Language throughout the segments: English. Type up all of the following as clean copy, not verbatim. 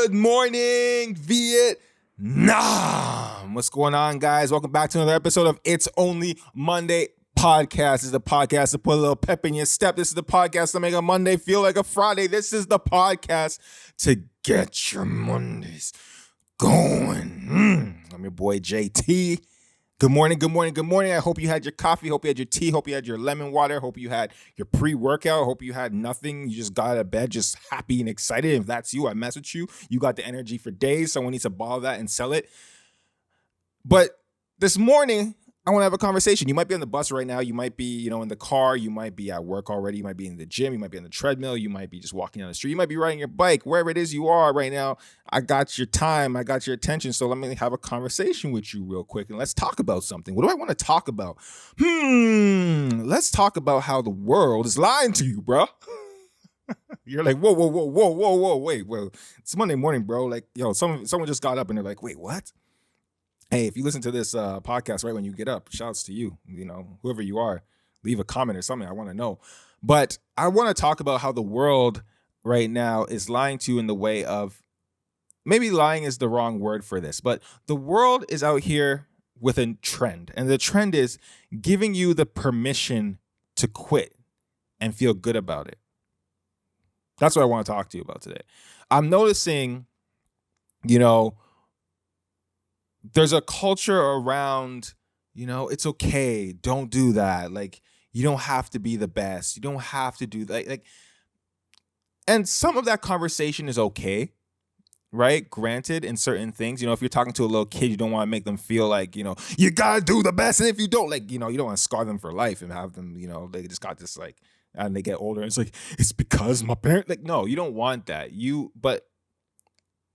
Good morning, Vietnam. What's going on, guys? Welcome back to another episode of It's Only Monday podcast. This is the podcast to put a little pep in your step. This is the podcast to make a Monday feel like a Friday. This is the podcast to get your Mondays going. I'm your boy, JT. Good morning, good morning, good morning. I hope you had your coffee. Hope you had your tea. Hope you had your lemon water. Hope you had your pre-workout. Hope you had nothing. You just got out of bed just happy and excited. If that's you, I mess with you. You got the energy for days. Someone needs to bottle that and sell it. But this morning, I want to have a conversation. You might be on the bus right now. You might be, in the car. You might be at work already. You might be in the gym. You might be on the treadmill. You might be just walking down the street. You might be riding your bike. Wherever it is you are right now, I got your time. I got your attention. So let me have a conversation with you real quick and let's talk about something. What do I want to talk about? Let's talk about how the world is lying to you, bro. You're like, whoa, wait, well, it's Monday morning, bro. Like, someone just got up and they're like, wait, what? Hey, if you listen to this podcast right when you get up, shouts to you, whoever you are, leave a comment or something. I want to know. But I want to talk about how the world right now is lying to you in the way of, maybe lying is the wrong word for this, but the world is out here with a trend. And the trend is giving you the permission to quit and feel good about it. That's what I want to talk to you about today. I'm noticing, there's a culture around, it's okay. Don't do that. Like, you don't have to be the best. You don't have to do that. And some of that conversation is okay, right? Granted, in certain things, if you're talking to a little kid, you don't want to make them feel like, you got to do the best. And if you don't, you don't want to scar them for life and have them, they just got this, and they get older. And it's like, it's because my parent, no, you don't want that. But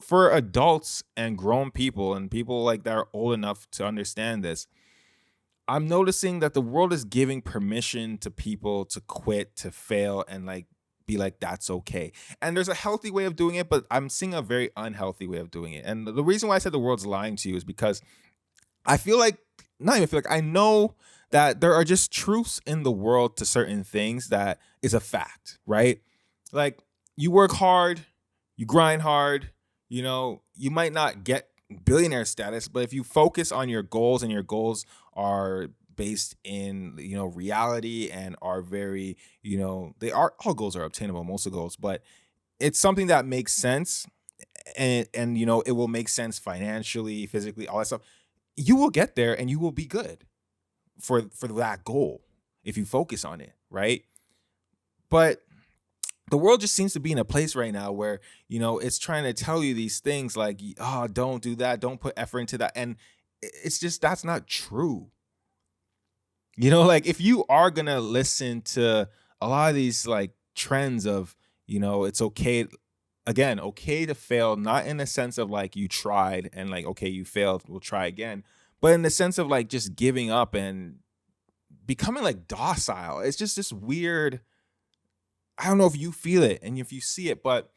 for adults and grown people and people that are old enough to understand this, I'm noticing that the world is giving permission to people to quit, to fail, and be like, that's okay. And there's a healthy way of doing it, but I'm seeing a very unhealthy way of doing it. And the reason why I said the world's lying to you is because I I know that there are just truths in the world to certain things that is a fact, right? Like, you work hard, you grind hard, you might not get billionaire status, but if you focus on your goals and your goals are based in, reality and are very, all goals are obtainable, most of goals, but it's something that makes sense and it will make sense financially, physically, all that stuff. You will get there and you will be good for that goal if you focus on it, right? But the world just seems to be in a place right now where, it's trying to tell you these things like, oh, don't do that. Don't put effort into that. And it's just, that's not true. If you are going to listen to a lot of these trends of, it's okay, again, okay to fail, not in the sense of you tried and okay, you failed, we'll try again. But in the sense of just giving up and becoming docile. It's just this weird, I don't know if you feel it and if you see it, but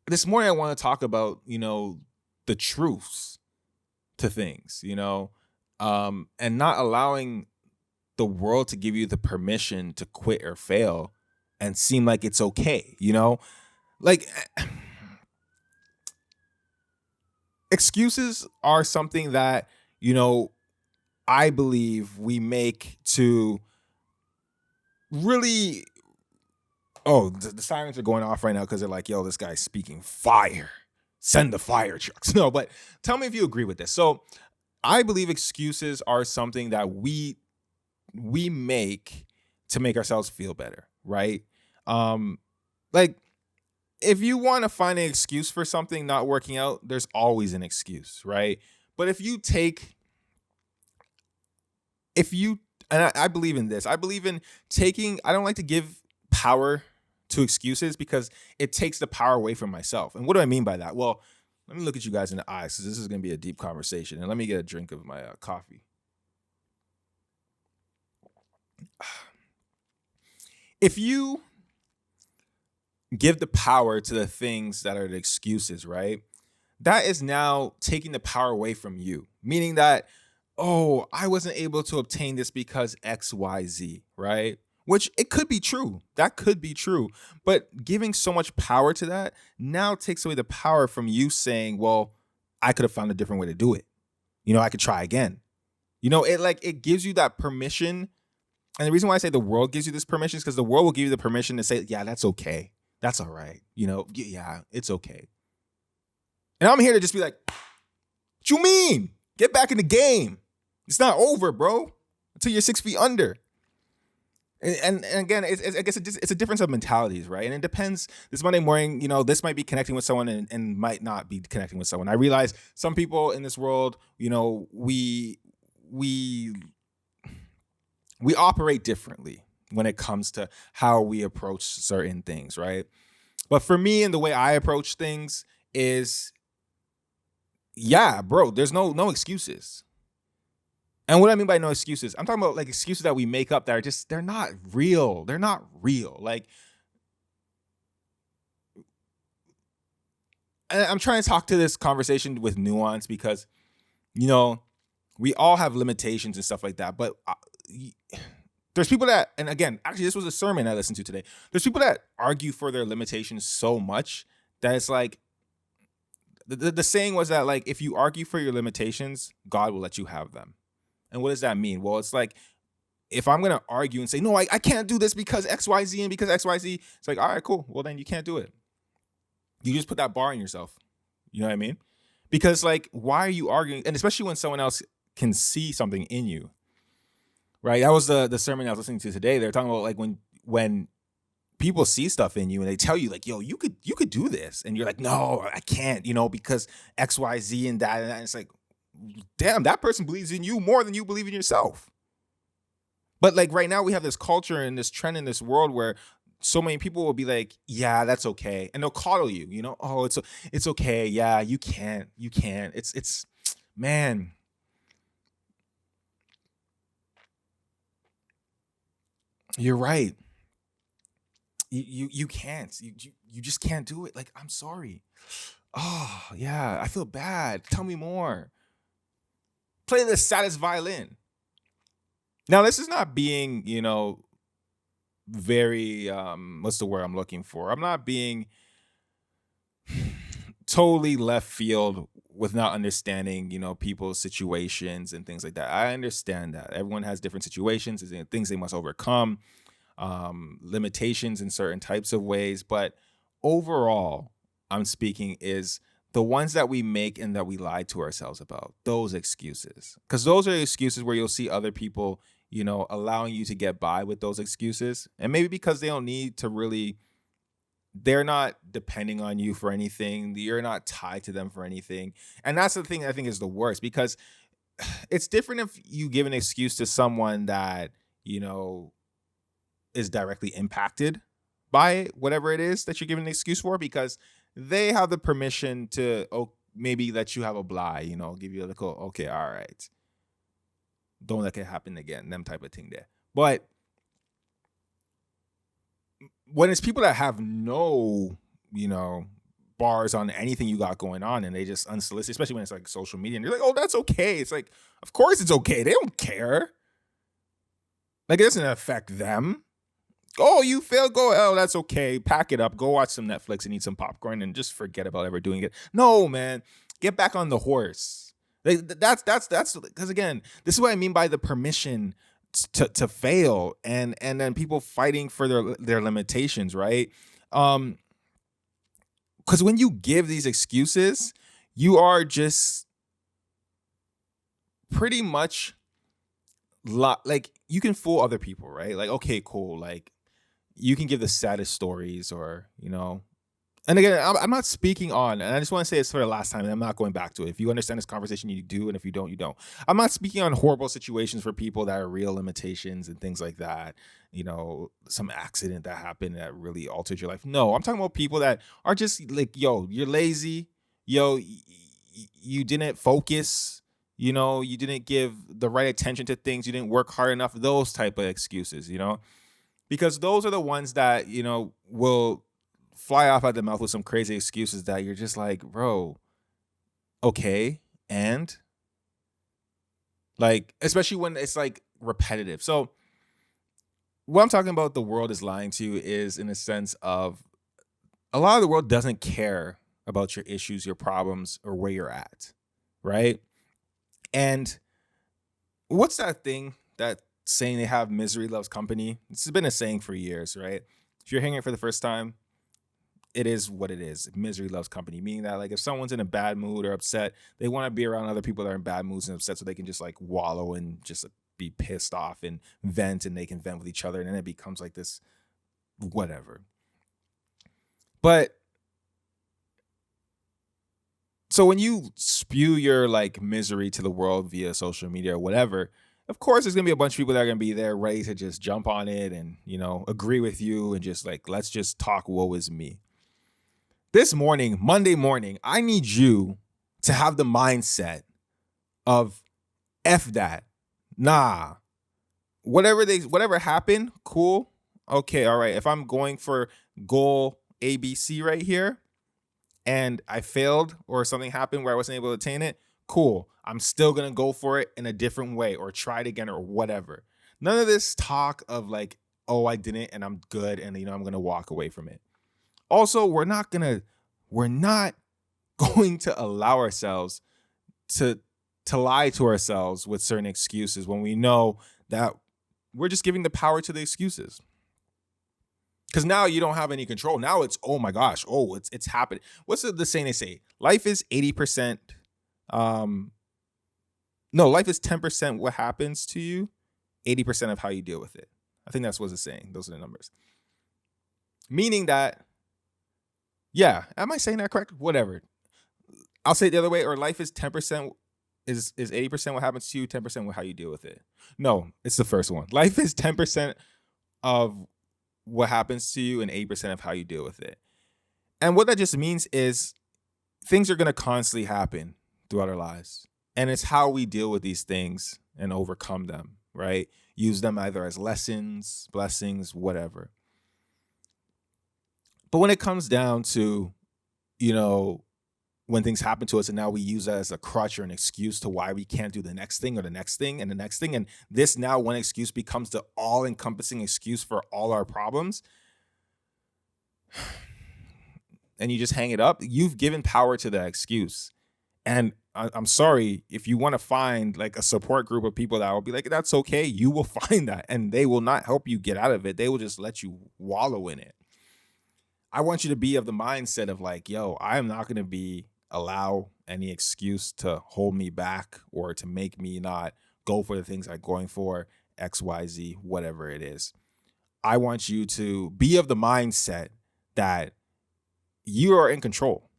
this morning I want to talk about, the truths to things, and not allowing the world to give you the permission to quit or fail and seem like it's okay, excuses are something that, I believe we make to really. Oh, the sirens are going off right now because they're like, yo, this guy's speaking fire. Send the fire trucks. No, but tell me if you agree with this. So I believe excuses are something that we make to make ourselves feel better, right? If you want to find an excuse for something not working out, there's always an excuse, right? But I believe in this. I believe in I don't like to give power to excuses because it takes the power away from myself. And what do I mean by that? Well, let me look at you guys in the eyes because this is going to be a deep conversation. And let me get a drink of my coffee. If you give the power to the things that are the excuses, right? That is now taking the power away from you, meaning that, oh, I wasn't able to obtain this because X, Y, Z, right? which it could be true. That could be true. But giving so much power to that now takes away the power from you saying, well, I could have found a different way to do it. I could try again. It gives you that permission. And the reason why I say the world gives you this permission is because the world will give you the permission to say, yeah, that's okay. That's all right. Yeah, it's okay. And I'm here to just be like, what you mean? Get back in the game. It's not over, bro, until you're 6 feet under. And again, I guess it's a difference of mentalities, right? And it depends. This Monday morning, this might be connecting with someone and might not be connecting with someone. I realize some people in this world, we operate differently when it comes to how we approach certain things, right? But for me, and the way I approach things is, yeah, bro, there's no excuses. And what I mean by no excuses, I'm talking about like excuses that we make up that are just, they're not real. They're not real. Like, and I'm trying to talk to this conversation with nuance because, we all have limitations and stuff like that. But there's people that, and again, actually, this was a sermon I listened to today. There's people that argue for their limitations so much that it's like, the saying was that, like, if you argue for your limitations, God will let you have them. And what does that mean? Well, it's like, if I'm going to argue and say, no, I can't do this because XYZ and because XYZ, it's like, all right, cool. Well, then you can't do it. You just put that bar on yourself. You know what I mean? Because, like, why are you arguing? And especially when someone else can see something in you, right? That was the sermon I was listening to today. They're talking about, like, when people see stuff in you and they tell you, like, yo, you could do this. And you're like, no, I can't, because XYZ and that. And it's like, damn, that person believes in you more than you believe in yourself. But like right now we have this culture and this trend in this world where so many people will be like, yeah, that's okay. And they'll coddle you, oh, it's okay. Yeah, you can't. It's man. You're right. You can't. You just can't do it. Like, I'm sorry. Oh, yeah, I feel bad. Tell me more. Play the saddest violin. Now, this is not being, very, what's the word I'm looking for? I'm not being totally left field with not understanding, people's situations and things like that. I understand that. Everyone has different situations and things they must overcome, limitations in certain types of ways. But overall, I'm speaking is the ones that we make and that we lie to ourselves about, those excuses. Because those are excuses where you'll see other people, allowing you to get by with those excuses. And maybe because they don't need to really, they're not depending on you for anything. You're not tied to them for anything. And that's the thing I think is the worst, because it's different if you give an excuse to someone that, is directly impacted by whatever it is that you're giving an excuse for, because they have the permission to maybe let you have a blah, give you a little, okay, all right, don't let it happen again, them type of thing there. But when it's people that have no, bars on anything you got going on and they just unsolicited, especially when it's like social media and you're like, oh, that's okay. It's like, of course it's okay. They don't care. Like, it doesn't affect them. Oh, you failed. Go. Oh, that's okay. Pack it up. Go watch some Netflix and eat some popcorn and just forget about ever doing it. No, man. Get back on the horse. Like, that's because, again, this is what I mean by the permission to fail and then people fighting for their limitations, right? Because when you give these excuses, you are just pretty much like, you can fool other people, right? Like, okay, cool. Like, you can give the saddest stories or, and again, I'm not speaking on, and I just want to say this for the last time, and I'm not going back to it. If you understand this conversation, you do, and if you don't, you don't. I'm not speaking on horrible situations for people that are real limitations and things like that, some accident that happened that really altered your life. No, I'm talking about people that are just like, yo, you're lazy, yo, you didn't focus, you didn't give the right attention to things, you didn't work hard enough, those type of excuses, because those are the ones that, will fly off at the mouth with some crazy excuses that you're just like, bro, okay. And like, especially when it's like repetitive. So what I'm talking about, the world is lying to you, is in a sense of a lot of the world doesn't care about your issues, your problems, or where you're at, right? And what's that thing, that saying they have, misery loves company? This has been a saying for years, right? If you're hearing it for the first time, it is what it is. Misery loves company, meaning that like if someone's in a bad mood or upset, they want to be around other people that are in bad moods and upset so they can just like wallow and just be pissed off and vent, and they can vent with each other, and then it becomes like this whatever. But so when you spew your like misery to the world via social media or whatever, of course there's gonna be a bunch of people that are gonna be there ready to just jump on it and, agree with you and just like, let's just talk woe is me. This morning, Monday morning, I need you to have the mindset of F that. Nah. Whatever happened, cool. Okay, all right. If I'm going for goal ABC right here and I failed or something happened where I wasn't able to attain it, cool. I'm still gonna go for it in a different way or try it again or whatever. None of this talk of like, oh, I didn't and I'm good and I'm gonna walk away from it. Also, we're not going to allow ourselves to lie to ourselves with certain excuses when we know that we're just giving the power to the excuses. Because now you don't have any control. Now it's, oh my gosh, it's happening. What's the saying they say? Life is 80%. No, life is 10% what happens to you, 80% of how you deal with it. I think that's what it's saying. Those are the numbers. Meaning that, yeah, am I saying that correct? Whatever. I'll say it the other way, or life is 10%, is 80% what happens to you, 10% what how you deal with it. No, it's the first one. Life is 10% of what happens to you and 80% of how you deal with it. And what that just means is things are going to constantly happen throughout our lives. And it's how we deal with these things and overcome them, right? Use them either as lessons, blessings, whatever. But when it comes down to, when things happen to us and now we use that as a crutch or an excuse to why we can't do the next thing or the next thing and the next thing, and this now one excuse becomes the all-encompassing excuse for all our problems, and you just hang it up, you've given power to that excuse. And I'm sorry, if you want to find like a support group of people that will be like, that's okay, you will find that, and they will not help you get out of it. They will just let you wallow in it. I want you to be of the mindset of like, yo, I am not going to allow any excuse to hold me back or to make me not go for the things I'm going for, X, Y, Z, whatever it is. I want you to be of the mindset that you are in control.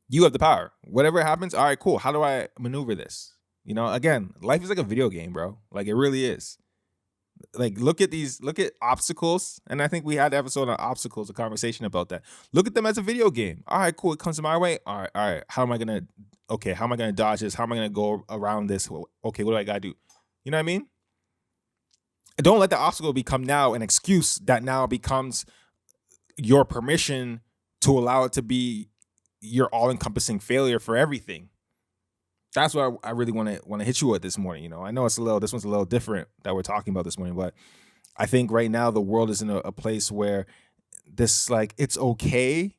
You have the power. Whatever happens, all right, cool. How do I maneuver this? Again, life is like a video game, bro. Like it really is. Like look at obstacles, and I think we had an episode on obstacles, a conversation about that. Look at them as a video game. All right, cool, it comes to my way. All right, how am I gonna dodge this? How am I gonna go around this? Okay, what do I gotta do? You know what I mean? Don't let the obstacle become now an excuse that now becomes your permission to allow it to be your all-encompassing failure for everything. That's what I really want to hit you with this morning. I know this one's a little different that we're talking about this morning, but I think right now the world is in a place where this, like, it's okay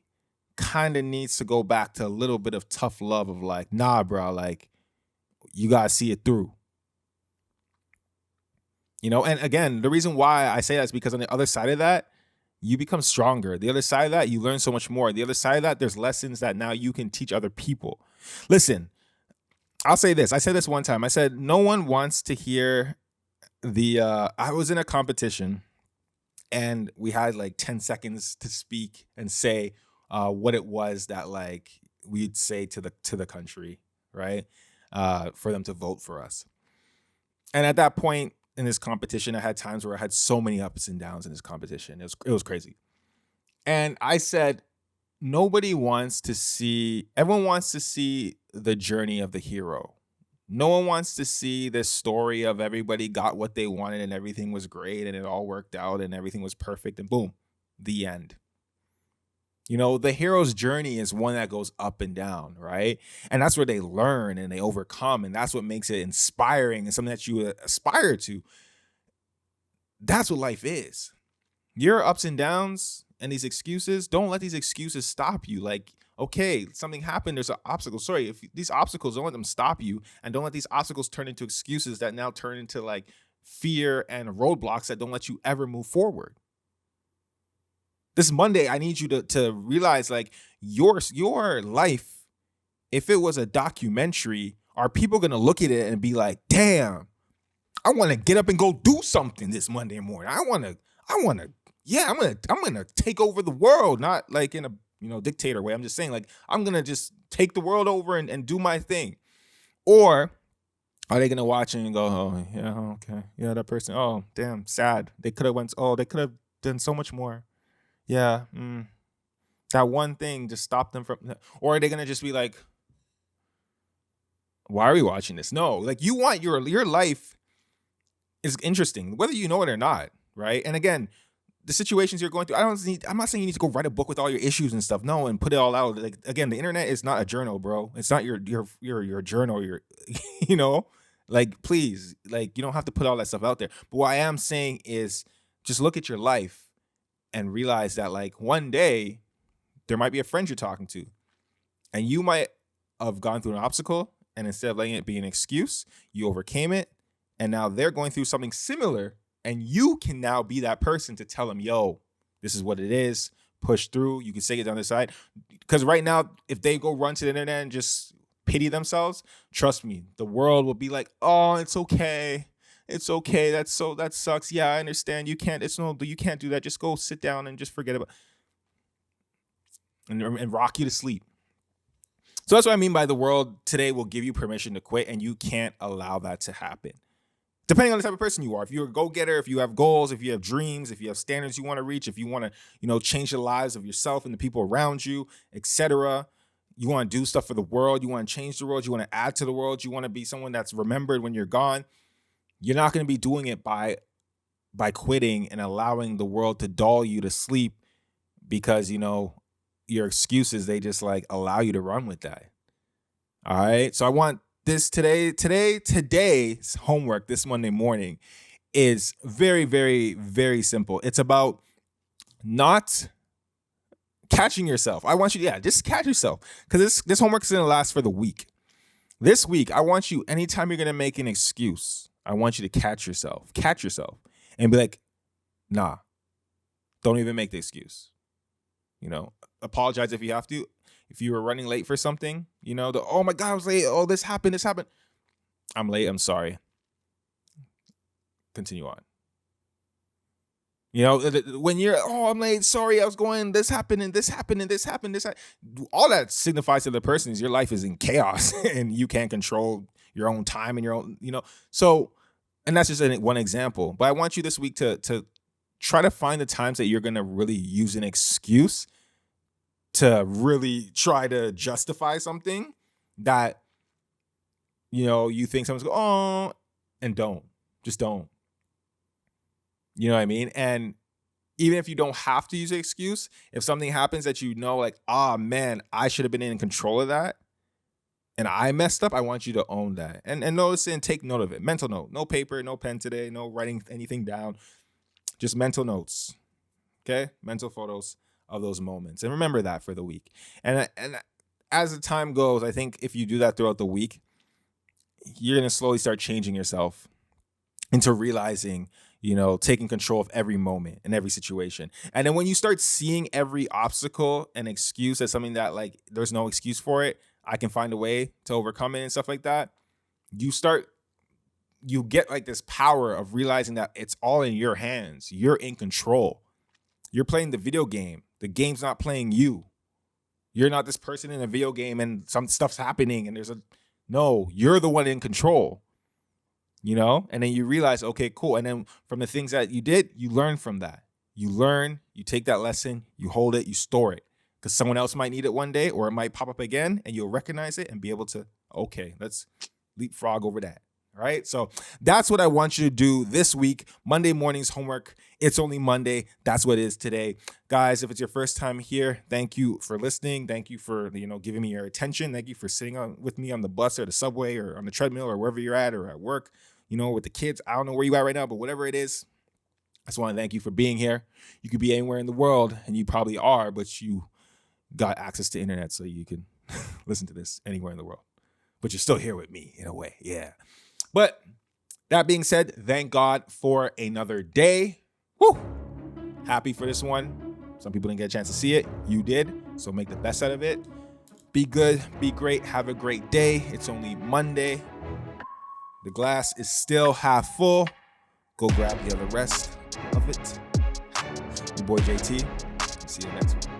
kind of needs to go back to a little bit of tough love of like, nah, bro, like you got to see it through. And again, the reason why I say that is because on the other side of that, you become stronger. The other side of that, you learn so much more. The other side of that, there's lessons that now you can teach other people. Listen, I'll say this. I said this one time. I said, no one wants to hear I was in a competition and we had like 10 seconds to speak and say what it was that like we'd say to the country, right? For them to vote for us. And at that point in this competition, I had times where I had so many ups and downs in this competition. It was crazy. And I said, everyone wants to see the journey of the hero. No one wants to see this story of everybody got what they wanted and everything was great and it all worked out and everything was perfect and boom, the end. The hero's journey is one that goes up and down, right? And that's where they learn and they overcome, and that's what makes it inspiring and something that you aspire to. That's what life is. Your ups and downs and these excuses, don't let these excuses stop you. Like, okay, something happened, there's an obstacle. Sorry, if these obstacles, don't let them stop you, and don't let these obstacles turn into excuses that now turn into like fear and roadblocks that don't let you ever move forward. This Monday, I need you to realize like your life, if it was a documentary, are people gonna look at it and be like, damn, I want to get up and go do something this Monday morning. I want to, yeah, I'm gonna take over the world, not like in a dictator way. I'm just saying, like, I'm gonna just take the world over and do my thing. Or are they gonna watch it and go, oh yeah, okay, yeah, that person, oh damn, sad. They could have went, oh, they could have done so much more. Yeah, that one thing just stopped them from. Or are they gonna just be like, why are we watching this? No, like you want your life is interesting, whether you know it or not, right? And again, the situations you're going through, I'm not saying you need to go write a book with all your issues and stuff. No, and put it all out. Like again, the internet is not a journal, bro. It's not your journal, your you know, like please, like you don't have to put all that stuff out there. But what I am saying is just look at your life and realize that like one day there might be a friend you're talking to, and you might have gone through an obstacle, and instead of letting it be an excuse, you overcame it, and now they're going through something similar, and you can now be that person to tell them, yo, this is what it is, push through. You can say it on the side. Because right now, if they go run to the internet and just pity themselves, trust me, the world will be like, oh, it's okay. It's okay. That sucks. Yeah, I understand. You can't do that. Just go sit down and just forget about and rock you to sleep. So that's what I mean by the world today will give you permission to quit, and you can't allow that to happen. Depending on the type of person you are, if you're a go-getter, if you have goals, if you have dreams, if you have standards you want to reach, if you want to, change the lives of yourself and the people around you, etc. You want to do stuff for the world, you want to change the world, you want to add to the world, you want to be someone that's remembered when you're gone. You're not going to be doing it by quitting and allowing the world to dull you to sleep because, your excuses, they just like allow you to run with that. All right. So I want this today's homework this Monday morning is very, very, very simple. It's about not catching yourself. I want you to, just catch yourself, because this homework is going to last for the week. This week, I want you, anytime you're going to make an excuse, I want you to catch yourself and be like, nah, don't even make the excuse. Apologize if you have to. If you were running late for something, oh my God, I was late. Oh, this happened. I'm late. I'm sorry. Continue on. When you're, oh, I'm late. Sorry, I was going, this happened and this happened and this happened. All that signifies to the person is your life is in chaos and you can't control your own time and your own, So, and that's just one example. But I want you this week to try to find the times that you're going to really use an excuse to really try to justify something that, you think someone's going, oh, and just don't. You know what I mean? And even if you don't have to use an excuse, if something happens that like, man, I should have been in control of that and I messed up, I want you to own that. And notice and take note of it. Mental note. No paper, no pen today, no writing anything down. Just mental notes. Okay? Mental photos of those moments. And remember that for the week. And as the time goes, I think if you do that throughout the week, you're going to slowly start changing yourself into realizing, taking control of every moment and every situation. And then when you start seeing every obstacle and excuse as something that like, there's no excuse for it, I can find a way to overcome it and stuff like that. You get like this power of realizing that it's all in your hands. You're in control. You're playing the video game. The game's not playing you. You're not this person in a video game and some stuff's happening and no, you're the one in control. And then you realize, okay, cool. And then from the things that you did, you learn from that. You learn, you take that lesson, you hold it, you store it, because someone else might need it one day, or it might pop up again and you'll recognize it and be able to, okay, let's leapfrog over that. All right. So that's what I want you to do this week. Monday morning's homework. It's only Monday. That's what it is today. Guys, if it's your first time here, thank you for listening. Thank you for, giving me your attention. Thank you for sitting with me on the bus or the subway or on the treadmill or wherever you're at or at work, with the kids. I don't know where you at right now, but whatever it is, just want to thank you for being here. You could be anywhere in the world, and you probably are, but you got access to internet, so you can listen to this anywhere in the world. But you're still here with me in a way, yeah. But that being said, thank God for another day. Woo! Happy for this one. Some people didn't get a chance to see it. You did, so make the best out of it. Be good, be great, have a great day. It's only Monday. The glass is still half full. Go grab the other rest of it. Your boy JT. See you next one.